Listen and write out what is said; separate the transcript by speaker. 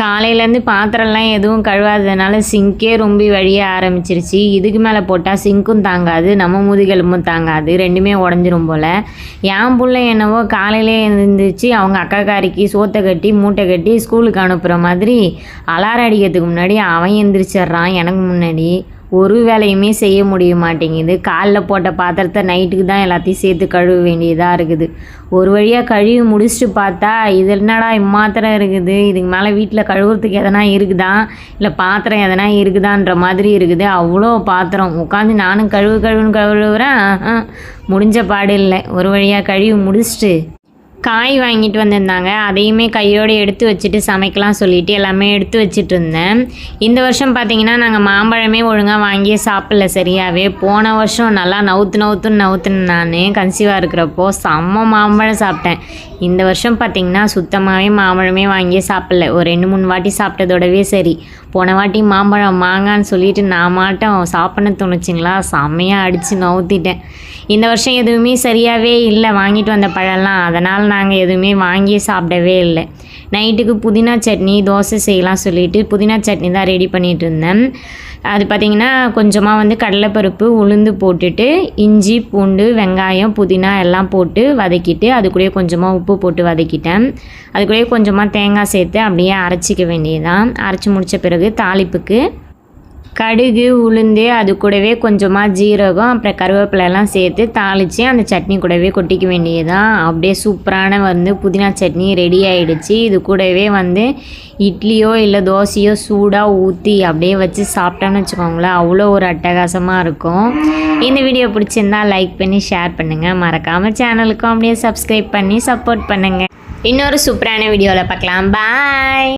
Speaker 1: காலையிலேருந்து பாத்திரம்லாம் எதுவும் கழுவாததுனால சிங்க்கே ரொம்ப வழிய ஆரம்பிச்சிருச்சு. இதுக்கு மேலே போட்டால் சிங்க்கும் தாங்காது, நம்ம முதுகெலும்பும் தாங்காது, ரெண்டுமே உடஞ்சிரும் போல். என் பிள்ளை என்னவோ காலையிலே எழுந்திரிச்சு அவங்க அக்காக்காரிக்கு சோத்தை கட்டி மூட்டை கட்டி ஸ்கூலுக்கு அனுப்புகிற மாதிரி அலாரம் அடிக்கிறதுக்கு முன்னாடி அவன் எந்திரிச்சிட்றான் எனக்கு முன்னாடி. ஒரு வேலையுமே செய்ய முடிய மாட்டேங்குது. காலைல போட்ட பாத்திரத்தை நைட்டுக்கு தான் எல்லாத்தையும் சேர்த்து கழுவ வேண்டியதாக இருக்குது. ஒரு வழியாக கழுவி முடிச்சுட்டு பார்த்தா இது என்னடா இம்மாத்திரம் இருக்குது, இதுக்கு மேலே வீட்டில் கழுவுறதுக்கு எதனா இருக்குதா இல்லை பாத்திரம் எதனா இருக்குதான்ற மாதிரி இருக்குது. அவ்வளோ பாத்திரம் உட்காந்து நானும் கழுவுறேன், முடிஞ்ச பாடு இல்லை. ஒரு வழியாக கழுவி முடிச்சுட்டு காய் வாங்கிட்டு வந்திருந்தாங்க, அதையுமே கையோடு எடுத்து வச்சுட்டு சமைக்கலாம் சொல்லிவிட்டு எல்லாமே எடுத்து வச்சுட்டு இருந்தேன். இந்த வருஷம் பார்த்திங்கன்னா நாங்கள் மாம்பழமே ஒழுங்காக வாங்கியே சாப்பிடல சரியாகவே. போன வருஷம் நல்லா நவுத்துன்னு நான் கன்சீவாக இருக்கிறப்போ செம்ம மாம்பழம் சாப்பிட்டேன். இந்த வருஷம் பார்த்திங்கன்னா சுத்தமாகவே மாம்பழமே வாங்கியே சாப்பிடல. ஒரு 2-3 வாட்டி சாப்பிட்டதோடவே சரி. போன வாட்டி மாம்பழம் மாங்கான்னு சொல்லிட்டு நான் மாட்டோம் சாப்பிடணும்னு தோணுச்சிங்களா, செம்மையாக அடித்து நவுத்திட்டேன். இந்த வருஷம் எதுவுமே சரியாகவே இல்லை வாங்கிட்டு வந்த பழம்லாம். அதனால் நாங்கள் எதுவுமே வாங்கியே சாப்பிடவே இல்லை. நைட்டுக்கு புதினா சட்னி தோசை செய்யலாம் சொல்லிவிட்டு புதினா சட்னி தான் ரெடி பண்ணிகிட்டு இருந்தேன். அது பார்த்திங்கன்னா கொஞ்சமாக கடலைப்பருப்பு உளுந்து போட்டுட்டு இஞ்சி பூண்டு வெங்காயம் புதினா எல்லாம் போட்டு வதக்கிட்டு அது கூடயே கொஞ்சமாக உப்பு போட்டு வதக்கிட்டேன். அது கூடயே கொஞ்சமாக தேங்காய் சேர்த்து அப்படியே அரைச்சிக்க வேண்டியதுதான். அரைச்சி முடித்த பிறகு தாளிப்புக்கு கடுகு உளுந்து அது கூடவே கொஞ்சமாக ஜீரகம் அப்புறம் கருவேப்பிலெல்லாம் சேர்த்து தாளித்து அந்த சட்னி கூடவே கொட்டிக்க வேண்டியதுதான். அப்படியே சூப்பரான புதினா சட்னி ரெடி ஆகிடுச்சு. இது கூடவே இட்லியோ இல்லை தோசையோ சூடாக ஊற்றி அப்படியே வச்சு சாப்பிட்டோன்னு வச்சுக்கோங்களேன், அவ்வளோ ஒரு அட்டகாசமாக இருக்கும். இந்த வீடியோ பிடிச்சிருந்தா லைக் பண்ணி ஷேர் பண்ணுங்கள், மறக்காமல் சேனலுக்கும் அப்படியே சப்ஸ்கிரைப் பண்ணி சப்போர்ட் பண்ணுங்கள். இன்னொரு சூப்பரான வீடியோவில் பார்க்கலாம். பாய்.